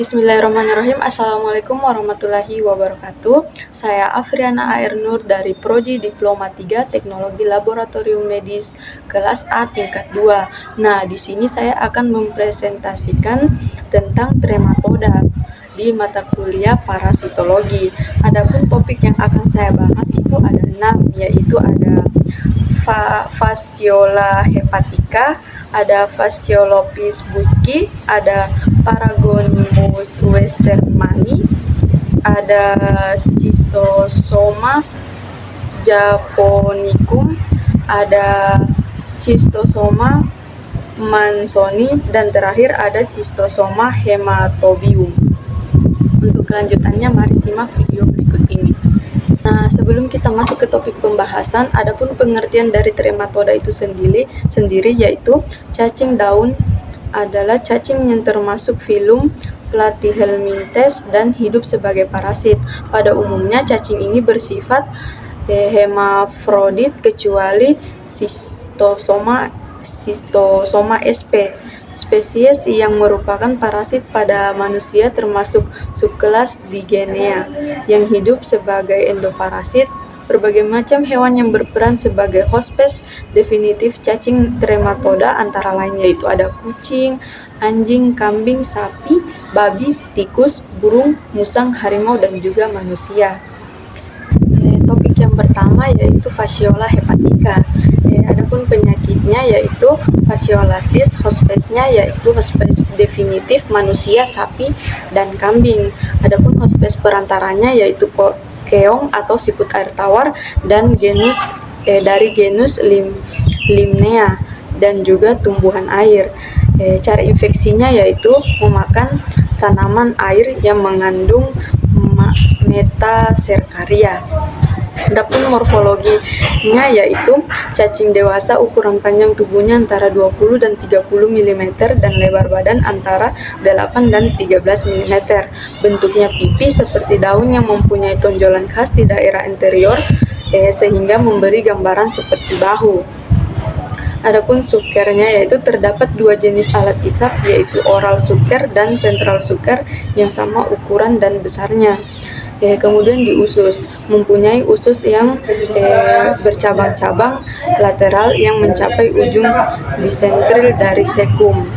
Bismillahirrahmanirrahim. Assalamualaikum warahmatullahi wabarakatuh. Saya Afriana A.R. Nur dari Prodi Diploma 3 Teknologi Laboratorium Medis kelas A tingkat 2. Nah, di sini saya akan mempresentasikan tentang trematoda di mata kuliah parasitologi. Adapun topik yang akan saya bahas itu ada 6, yaitu ada Fasciola hepatica, ada Fasciolopis buski, ada Paragonimus westermani, ada Schistosoma japonicum, ada Schistosoma mansoni, dan terakhir ada Schistosoma hematobium. Untuk kelanjutannya, mari simak video berikut ini. Nah, sebelum kita masuk ke topik pembahasan, adapun pengertian dari trematoda itu sendiri yaitu cacing daun adalah cacing yang termasuk filum Platyhelminthes dan hidup sebagai parasit. Pada umumnya cacing ini bersifat hermafrodit kecuali Schistosoma sp. Spesies yang merupakan parasit pada manusia termasuk subkelas Digenea yang hidup sebagai endoparasit. Berbagai macam hewan yang berperan sebagai hospes definitif cacing trematoda antara lain yaitu ada kucing, anjing, kambing, sapi, babi, tikus, burung, musang, harimau, dan juga manusia. Topik yang pertama yaitu Fasciola hepatica. Adapun penyakitnya yaitu fasciolasis, hospesnya yaitu hospes definitif manusia, sapi, dan kambing. Adapun hospes perantaranya yaitu keong atau siput air tawar dan dari genus Limnea dan juga tumbuhan air. Cara infeksinya yaitu memakan tanaman air yang mengandung metaserkaria. Adapun morfologinya yaitu cacing dewasa ukuran panjang tubuhnya antara 20 dan 30 mm dan lebar badan antara 8 dan 13 mm. Bentuknya pipih seperti daun yang mempunyai tonjolan khas di daerah anterior sehingga memberi gambaran seperti bahu. Adapun sukernya yaitu terdapat dua jenis alat isap yaitu oral suker dan ventral suker yang sama ukuran dan besarnya. Kemudian di usus, mempunyai usus yang bercabang-cabang lateral yang mencapai ujung disentril dari sekum.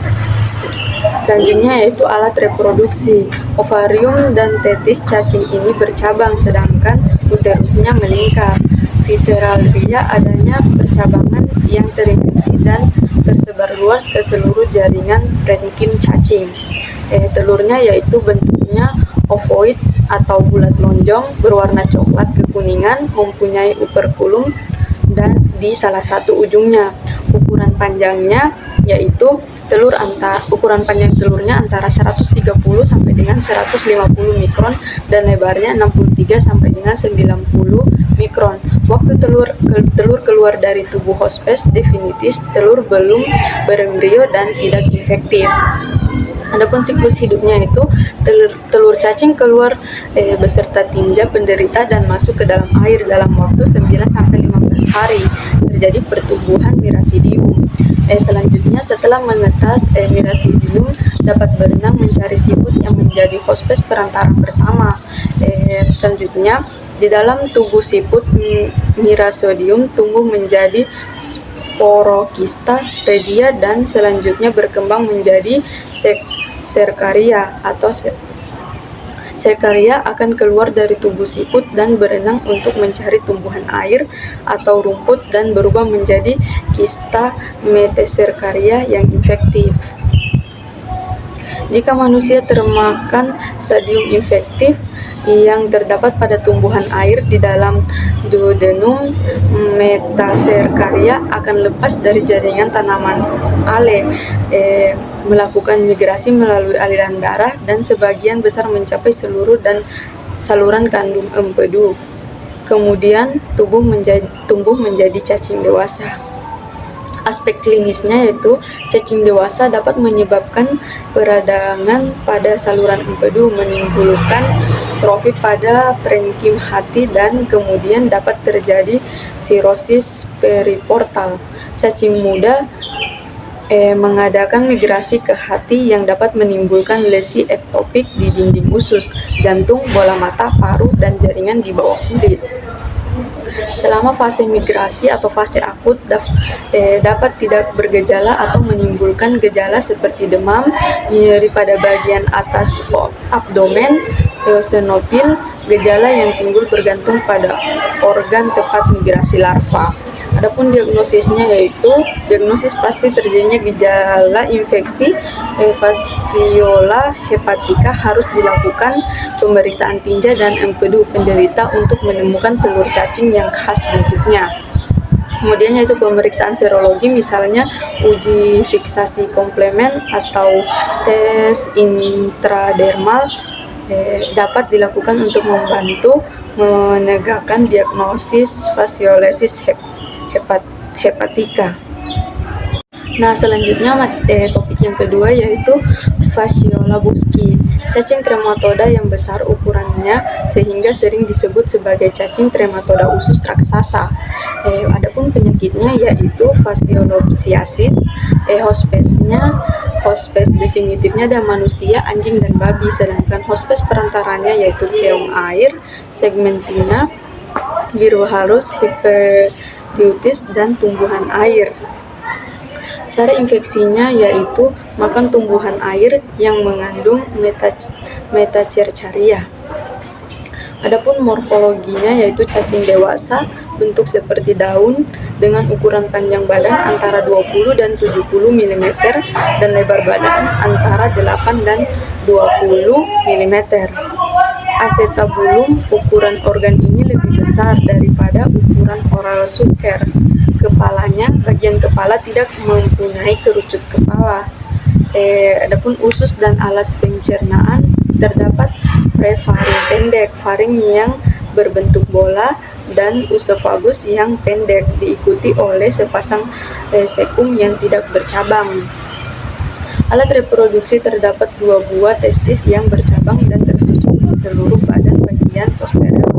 Selanjutnya yaitu alat reproduksi. Ovarium dan testis cacing ini bercabang sedangkan uterusnya melingkar. Viteralia adanya percabangan yang terinfeksi dan tersebar luas ke seluruh jaringan parenkim cacing. Telurnya yaitu bentuknya ovoid atau bulat lonjong berwarna coklat kekuningan, mempunyai operculum dan di salah satu ujungnya. Ukuran panjangnya yaitu ukuran panjang telurnya antara 130 sampai dengan 150 mikron dan lebarnya 63 sampai dengan 90 mikron. Waktu telur keluar dari tubuh hospes definitis, telur belum berembrio dan tidak infektif. Adapun siklus hidupnya itu telur cacing keluar beserta tinja penderita dan masuk ke dalam air dalam waktu 9 sampai 15 hari. Terjadi pertumbuhan mirasidium. Selanjutnya setelah menetas mirasidium dapat berenang mencari siput yang menjadi hospes perantara pertama. Selanjutnya di dalam tubuh siput mirasidium tumbuh menjadi sporokista pedia dan selanjutnya berkembang menjadi serkaria atau serkaria akan keluar dari tubuh siput dan berenang untuk mencari tumbuhan air atau rumput dan berubah menjadi kista metaserkaria yang infektif. Jika manusia termakan stadium infektif yang terdapat pada tumbuhan air di dalam duodenum, metaserkaria akan lepas dari jaringan tanaman ale, melakukan migrasi melalui aliran darah dan sebagian besar mencapai seluruh dan saluran kandung empedu. Kemudian tumbuh menjadi cacing dewasa. Aspek klinisnya yaitu cacing dewasa dapat menyebabkan peradangan pada saluran empedu, menimbulkan trofi pada parenkim hati dan kemudian dapat terjadi sirosis periportal. Cacing muda mengadakan migrasi ke hati yang dapat menimbulkan lesi ektopik di dinding usus, jantung, bola mata, paru, dan jaringan di bawah kulit. Selama fase migrasi atau fase akut dapat tidak bergejala atau menimbulkan gejala seperti demam, nyeri pada bagian atas abdomen, eosinofil. Gejala yang timbul bergantung pada organ tempat migrasi larva. Adapun diagnosisnya yaitu diagnosis pasti terjadinya gejala infeksi Fasciola hepatica, harus dilakukan pemeriksaan tinja dan empedu penderita untuk menemukan telur cacing yang khas bentuknya. Kemudian yaitu pemeriksaan serologi, misalnya uji fiksasi komplement atau tes intradermal dapat dilakukan untuk membantu menegakkan diagnosis fasciolesis hepatica. Nah, selanjutnya topik yang kedua yaitu Fasciola buski, cacing trematoda yang besar ukurannya sehingga sering disebut sebagai cacing trematoda usus raksasa. Adapun penyakitnya yaitu fasciolopsiasis. Hospes definitifnya ada manusia, anjing, dan babi, sedangkan hospes perantaranya yaitu keong air, segmentina, biru halus, hepatitis, dan tumbuhan air. Cara infeksinya yaitu makan tumbuhan air yang mengandung metacercaria. Adapun morfologinya yaitu cacing dewasa, bentuk seperti daun dengan ukuran panjang badan antara 20 dan 70 mm dan lebar badan antara 8 dan 20 mm. Acetabulum, ukuran organ ini lebih besar daripada ukuran oral suker. Bagian kepala tidak mempunyai kerucut kepala. Adapun usus dan alat pencernaan terdapat prefaring pendek, faring yang berbentuk bola, dan usofagus yang pendek, diikuti oleh sepasang sekum yang tidak bercabang. Alat reproduksi terdapat 2 buah testis yang bercabang dan tersusun di seluruh badan bagian posterior.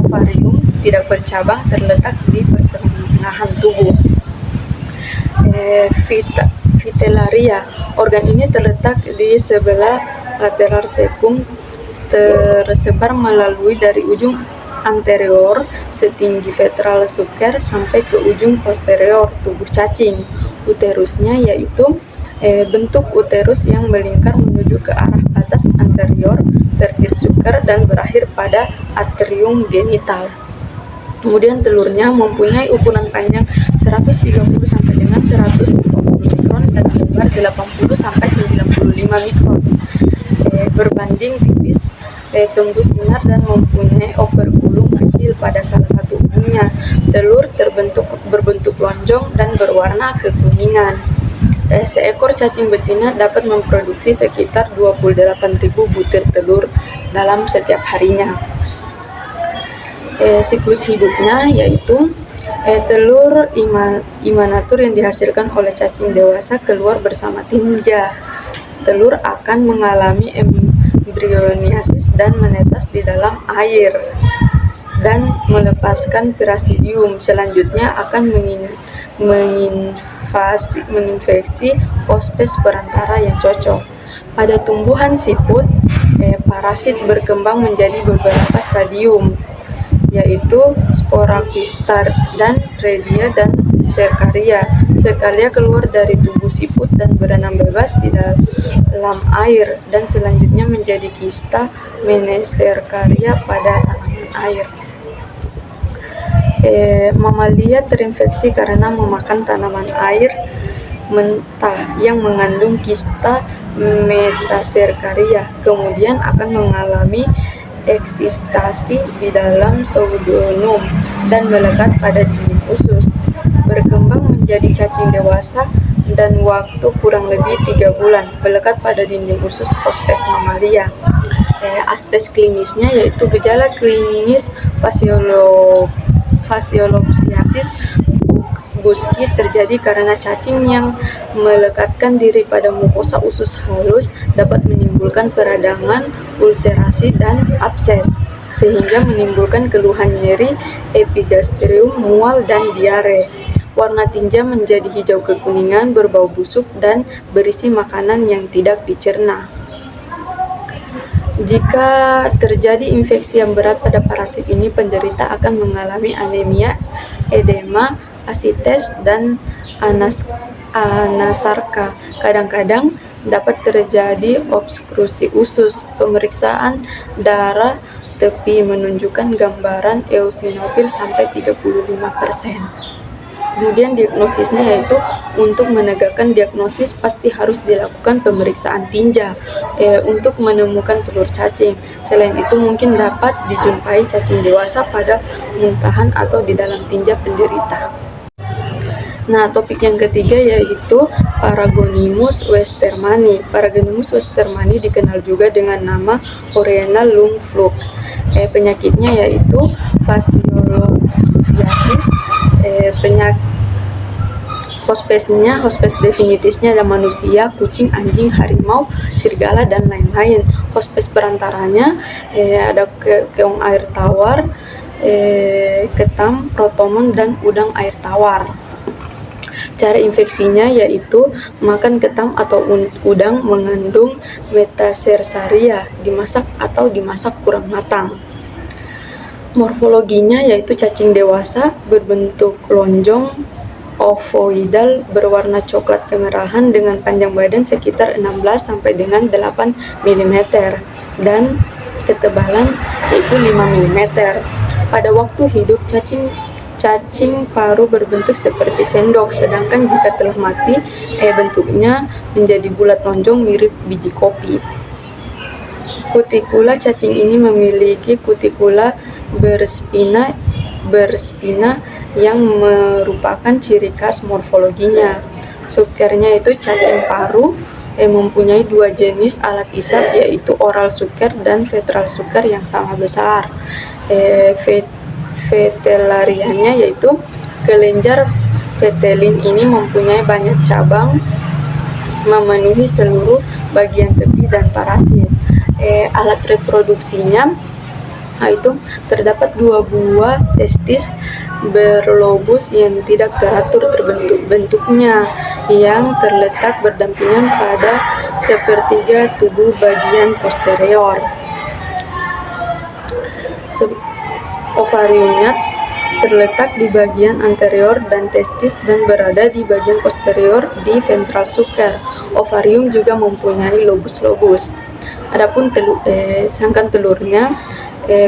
Ovarium tidak bercabang, terletak di pertengahan tubuh. Vitellaria, organ ini terletak di sebelah lateral sekum, tersebar melalui dari ujung anterior setinggi ventral suker sampai ke ujung posterior tubuh cacing. Uterusnya yaitu bentuk uterus yang melingkar menuju ke arah atas anterior tertir suker dan berakhir pada atrium genital. Kemudian telurnya mempunyai ukuran panjang 130 sampai dengan 150 mikron dan lebar 80 sampai 95 mikron. Berbanding tipis, tembus sinar, dan mempunyai operkulum kecil pada salah satu ujungnya. Telur berbentuk lonjong dan berwarna kekuningan. Seekor cacing betina dapat memproduksi sekitar 28.000 butir telur dalam setiap harinya. Siklus hidupnya yaitu telur immature yang dihasilkan oleh cacing dewasa keluar bersama tinja. Telur akan mengalami embrioniasis dan menetas di dalam air dan melepaskan pirasidium. Selanjutnya akan menginfeksi hospes perantara yang cocok. Pada tumbuhan siput, parasit berkembang menjadi beberapa stadium, yaitu sporakistar dan redia dan serkaria. Serkaria keluar dari tubuh siput dan berenang bebas di dalam air, dan selanjutnya menjadi kista meneserkaria pada tanaman air. Mamalia terinfeksi karena memakan tanaman air mentah yang mengandung kista metaserkaria, kemudian akan mengalami eksistasi di dalam pseudonom dan melekat pada dinding usus. Berkembang menjadi cacing dewasa dan waktu kurang lebih 3 bulan, melekat pada dinding usus hospes mamalia. Aspek klinisnya yaitu gejala klinis fasciolopsiasis buski terjadi karena cacing yang melekatkan diri pada mukosa usus halus dapat menimbulkan peradangan, ulserasi, dan abses, sehingga menimbulkan keluhan nyeri, epigastrium, mual, dan diare. Warna tinja menjadi hijau kekuningan, berbau busuk, dan berisi makanan yang tidak dicerna. Jika terjadi infeksi yang berat pada parasit ini, penderita akan mengalami anemia, edema, asites, dan anasarka. Kadang-kadang dapat terjadi obstruksi usus. Pemeriksaan darah tepi menunjukkan gambaran eosinofil sampai 35%. Kemudian diagnosisnya yaitu untuk menegakkan diagnosis pasti harus dilakukan pemeriksaan tinja untuk menemukan telur cacing. Selain itu mungkin dapat dijumpai cacing dewasa pada muntahan atau di dalam tinja penderita. Nah, topik yang ketiga yaitu Paragonimus westermani. Paragonimus westermani dikenal juga dengan nama Oriental lung fluke. Penyakitnya yaitu fasciolosiasis. Hospes definitisnya ada manusia, kucing, anjing, harimau, serigala, dan lain-lain. Hospes perantaranya ada keong air tawar, ketam, protomon, dan udang air tawar. Cara infeksinya yaitu makan ketam atau udang mengandung Metacercaria, dimasak atau dimasak kurang matang. Morfologinya yaitu cacing dewasa berbentuk lonjong ovoidal berwarna coklat kemerahan dengan panjang badan sekitar 16 sampai dengan 8 mm dan ketebalan yaitu 5 mm. Pada waktu hidup cacing paru berbentuk seperti sendok, sedangkan jika telah mati bentuknya menjadi bulat lonjong mirip biji kopi. Kutikula cacing ini memiliki kutikula berspina yang merupakan ciri khas morfologinya. Sukernya itu cacing paru mempunyai dua jenis alat isap yaitu oral suker dan ventral suker yang sama besar. Vetellariannya yaitu kelenjar vetelin ini mempunyai banyak cabang memenuhi seluruh bagian tepi dan parasit. Alat reproduksinya itu terdapat 2 buah testis berlobus yang tidak teratur bentuknya yang terletak berdampingan pada sepertiga tubuh bagian posterior. Ovariumnya terletak di bagian anterior dan testis dan berada di bagian posterior di ventral suker. Ovarium juga mempunyai lobus-lobus. Adapun sangkan telurnya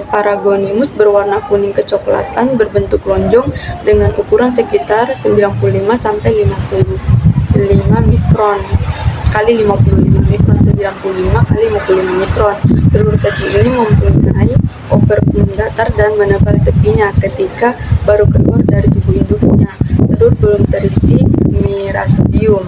Paragonimus berwarna kuning kecoklatan berbentuk lonjong dengan ukuran sekitar 95 sampai 55 mikron kali 55 mikron 95 kali 55 mikron. Telur cacing ini mempunyai operkulum datar dan menebal tepinya ketika baru keluar dari tubuh induknya. Telur belum terisi mirasodium.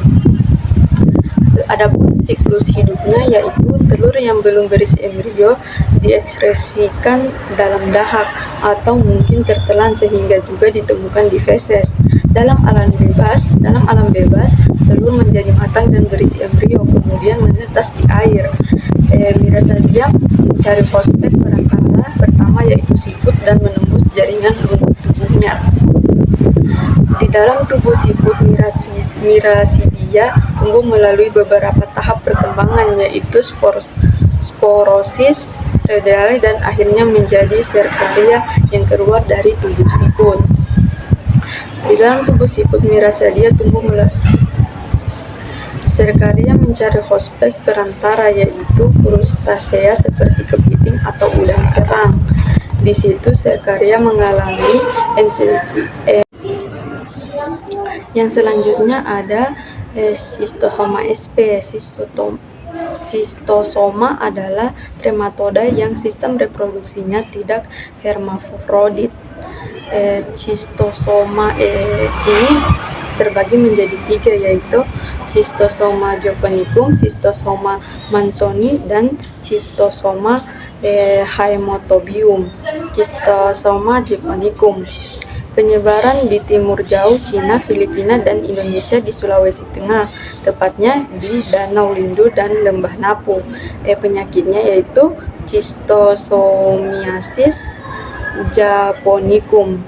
Adapun siklus hidupnya yaitu telur yang belum berisi embrio diekskresikan dalam dahak atau mungkin tertelan sehingga juga ditemukan di feses. Dalam alam bebas, telur menjadi matang dan berisi embrio kemudian menetas di air. Mirasadia mencari fosfat perantara pertama yaitu siput dan menembus jaringan lumut tubuhnya. Di dalam tubuh siput Mirasidia tumbuh melalui beberapa tahap perkembangan yaitu sporosis, radiale, dan akhirnya menjadi serkaria yang keluar dari tubuh siput. Di dalam tubuh siput Mirasidia tumbuh melalui serkaria mencari hospes perantara yaitu krustasea seperti kepiting atau udang kerang. Di situ serkaria mengalami Yang selanjutnya ada Schistosoma sp. Schistosoma adalah trematoda yang sistem reproduksinya tidak hermafrodit. Schistosoma ini terbagi menjadi 3 yaitu Schistosoma japonicum, Schistosoma mansoni, dan Schistosoma haemotobium. Schistosoma japonicum penyebaran di timur jauh Cina, Filipina, dan Indonesia di Sulawesi Tengah, tepatnya di Danau Lindu dan Lembah Napu. Penyakitnya yaitu Schistosomiasis japonicum.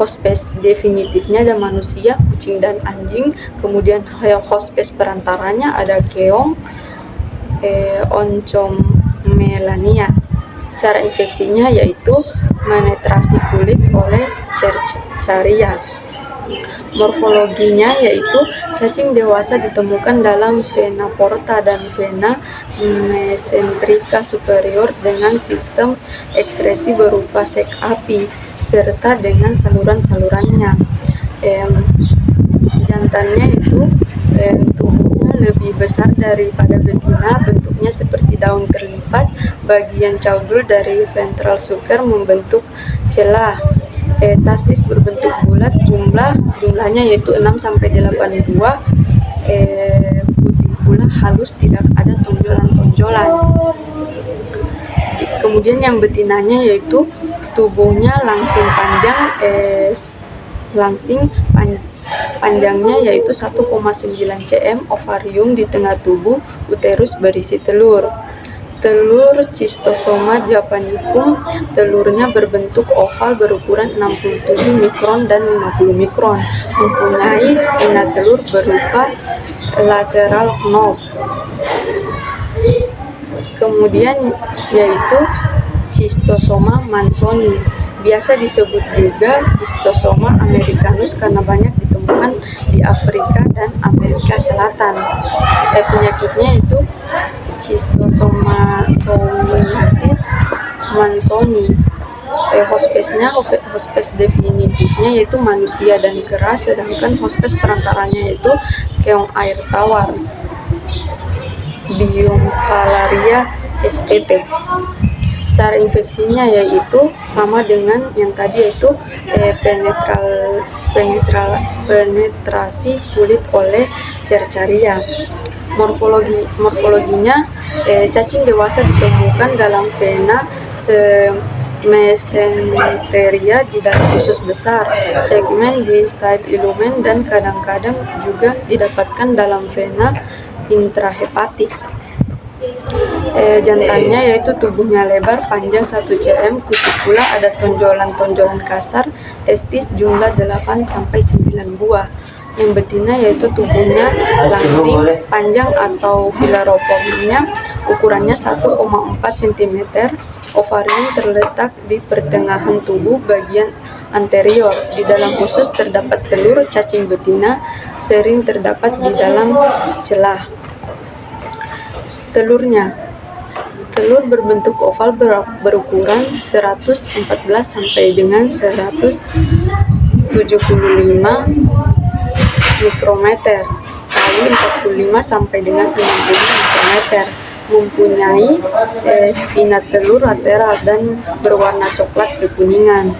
Hospes definitifnya ada manusia, kucing dan anjing. Kemudian hospes perantaranya ada keong, oncom melania. Cara infeksinya yaitu menetrasi kulit oleh Cercaria. Morfologinya yaitu cacing dewasa ditemukan dalam vena porta dan vena mesenterica superior dengan sistem ekskresi berupa sek api serta dengan saluran-salurannya. Jantannya itu tubuhnya lebih besar daripada betina, bentuknya seperti daun terlipat. Bagian caudul dari ventral sucker membentuk celah. Testis berbentuk bulat, jumlahnya yaitu 6-8 buah. Kutikula halus, tidak ada tonjolan-tonjolan. Kemudian yang betinanya yaitu tubuhnya langsing panjang, panjangnya yaitu 1,9 cm, ovarium di tengah tubuh, uterus berisi telur. Telur Schistosoma japanicum, telurnya berbentuk oval berukuran 67 mikron dan 50 mikron, mempunyai spina telur berupa lateral knob. Kemudian yaitu Schistosoma mansoni, biasa disebut juga Schistosoma americanus karena banyak ditemukan di Afrika dan Amerika Selatan. Penyakitnya itu Schistosoma somiasis mansoni. Hospes definitifnya yaitu manusia dan kera, sedangkan hospes perantaranya yaitu keong air tawar, Biompalaria spp. Cara infeksinya yaitu sama dengan yang tadi, yaitu penetrasi kulit oleh Cercaria. Morfologinya cacing dewasa ditemukan dalam vena mesenteria di dalam usus besar, segmen di style lumen, dan kadang-kadang juga didapatkan dalam vena intrahepatik. Jantannya yaitu tubuhnya lebar, panjang 1 cm, kutikula ada tonjolan-tonjolan kasar, testis jumlah 8-9 buah. Yang betina yaitu tubuhnya langsing, panjang atau filaroformnya, ukurannya 1,4 cm, ovarium terletak di pertengahan tubuh bagian anterior. Di dalam usus terdapat telur. Cacing betina sering terdapat di dalam celah. Telur berbentuk oval berukuran 114 sampai dengan 175 mikrometer kali 45 sampai dengan 60 mikrometer, mempunyai spina telur lateral dan berwarna coklat kekuningan.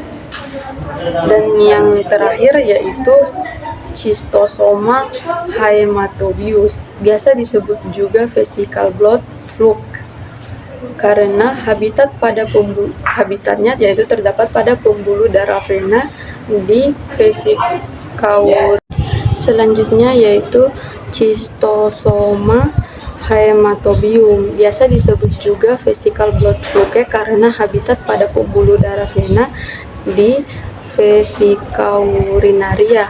Dan yang terakhir yaitu Schistosoma haematobius, biasa disebut juga vesical blood fluke, karena habitatnya yaitu terdapat pada pembuluh darah vena di vesicauris. Selanjutnya yaitu Schistosoma haematobium, biasa disebut juga vesical blood fluke karena habitat pada pembuluh darah vena di vesicaurinaria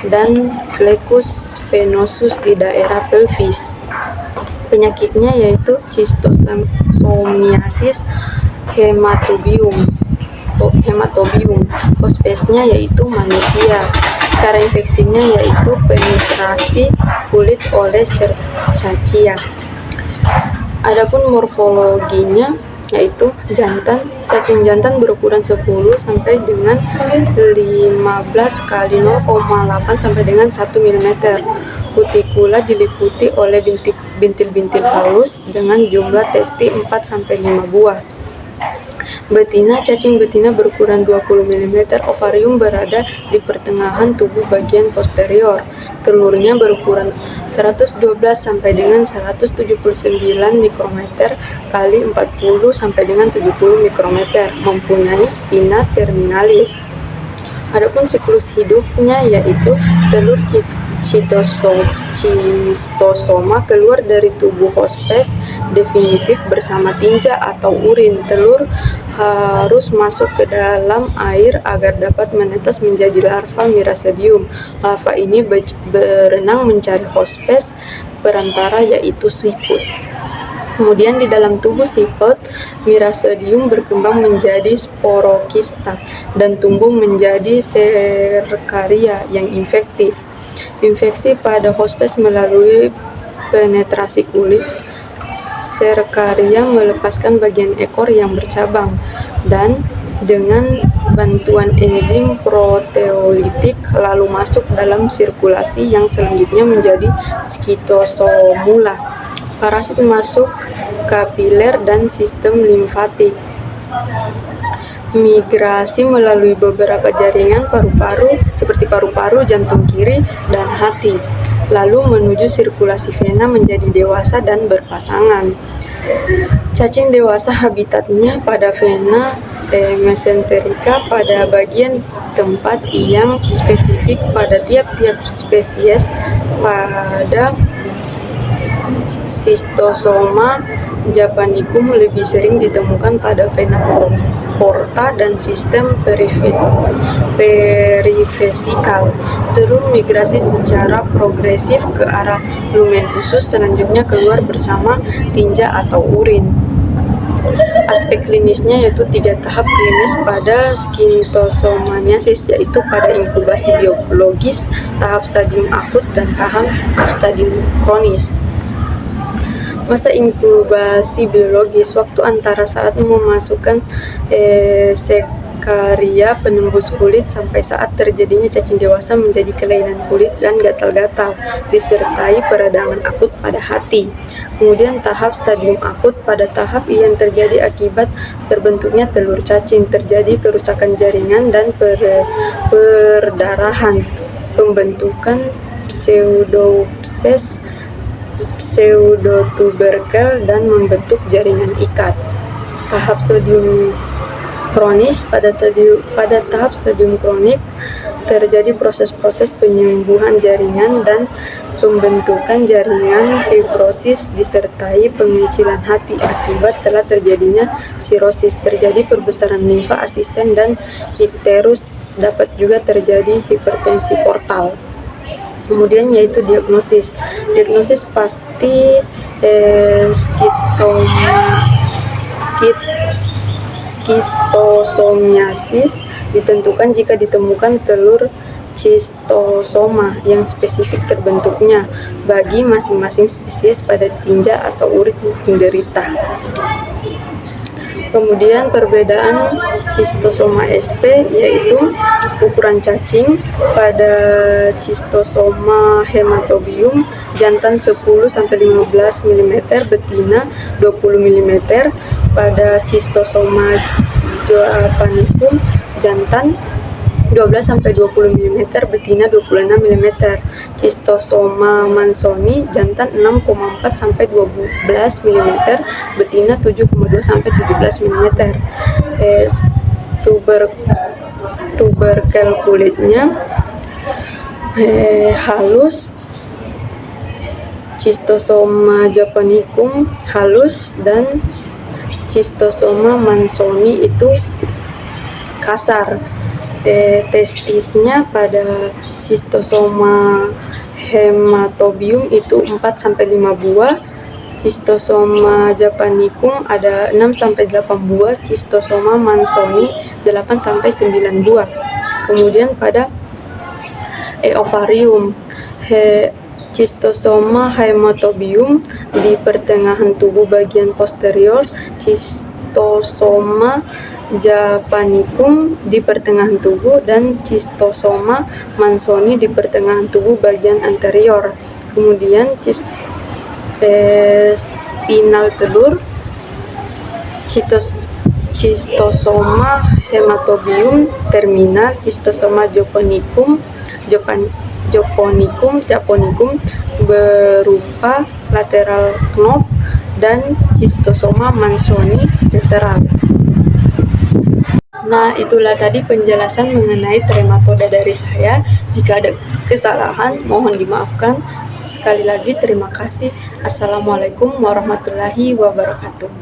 dan flecus venosus di daerah pelvis. Penyakitnya yaitu Schistosomiasis hematobium. Hospesnya yaitu manusia. Cara infeksinya yaitu penetrasi kulit oleh Cercaria. Adapun morfologinya yaitu jantan. Cacing jantan berukuran 10 sampai dengan 15 kali 0,8 sampai dengan 1 mm. Kutikula diliputi oleh bintil-bintil halus dengan jumlah testi 4 sampai 5 buah. Cacing betina berukuran 20 mm, ovarium berada di pertengahan tubuh bagian posterior. Telurnya berukuran 112 sampai dengan 179 mikrometer kali 40 sampai dengan 70 mikrometer, mempunyai spina terminalis. Adapun siklus hidupnya yaitu telur Cistosoma keluar dari tubuh hospes definitif bersama tinja atau urin. Telur harus masuk ke dalam air agar dapat menetas menjadi larva Mirasedium. Larva ini berenang mencari hospes perantara, yaitu siput. Kemudian di dalam tubuh siput, Mirasedium berkembang menjadi sporokista dan tumbuh menjadi serkaria yang infektif. Infeksi pada hospes melalui penetrasi kulit. Serkaria melepaskan bagian ekor yang bercabang dan dengan bantuan enzim proteolitik lalu masuk dalam sirkulasi yang selanjutnya menjadi skitosomula. Parasit masuk kapiler dan sistem limfatik. Migrasi melalui beberapa jaringan paru-paru seperti paru-paru, jantung kiri, dan hati, lalu menuju sirkulasi vena menjadi dewasa dan berpasangan. Cacing dewasa habitatnya pada vena mesenterica pada bagian tempat yang spesifik pada tiap-tiap spesies. Pada Cystosoma japanicum lebih sering ditemukan pada vena porta dan sistem perivesikal. Terus migrasi secara progresif ke arah lumen usus, selanjutnya keluar bersama tinja atau urin. Aspek klinisnya yaitu 3 tahap klinis pada Schistosomiasis, yaitu pada inkubasi biologis, tahap stadium akut, dan tahap stadium kronis. Masa inkubasi biologis, waktu antara saat memasukkan sekaria penembus kulit sampai saat terjadinya cacing dewasa menjadi kelainan kulit dan gatal-gatal, disertai peradangan akut pada hati. Kemudian tahap stadium akut, pada tahap yang terjadi akibat terbentuknya telur cacing, terjadi kerusakan jaringan dan perdarahan, pembentukan pseudotuberkel dan membentuk jaringan ikat. Tahap stadium kronis, pada tahap stadium kronik terjadi proses-proses penyembuhan jaringan dan pembentukan jaringan fibrosis disertai pengecilan hati akibat telah terjadinya sirosis, terjadi perbesaran limfa asisten dan ikterus, dapat juga terjadi hipertensi portal. Kemudian yaitu diagnosis pasti Schistosomiasis ditentukan jika ditemukan telur cystosoma yang spesifik terbentuknya bagi masing-masing spesies pada tinja atau urin penderita. Kemudian perbedaan Cystosoma sp yaitu ukuran cacing. Pada Cystosoma hematobium jantan 10-15 mm, betina 20 mm. Pada Cystosoma japanicum jantan 12-20 mm, betina 26 mm. Cystosoma mansoni jantan 6,4-12 mm, betina 7,2-17 mm. Tuberkel kulitnya halus. Cystosoma japanicum halus dan Cystosoma mansoni itu kasar. Testisnya pada Cystosoma hematobium itu 4-5 buah. Cystosoma japanicum ada 6-8 buah. Cystosoma mansoni 8-9 buah. Kemudian pada ovarium, Cystosoma hematobium di pertengahan tubuh bagian posterior, Cystosoma japanicum di pertengahan tubuh, dan Cystosoma mansoni di pertengahan tubuh bagian anterior. Kemudian spinal telur, Cystosoma hematobium terminal, Cystosoma japonicum berupa lateral knob, dan Cystosoma mansoni lateral. Nah, itulah tadi penjelasan mengenai trematoda dari saya. Jika ada kesalahan, mohon dimaafkan. Sekali lagi, terima kasih. Assalamualaikum warahmatullahi wabarakatuh.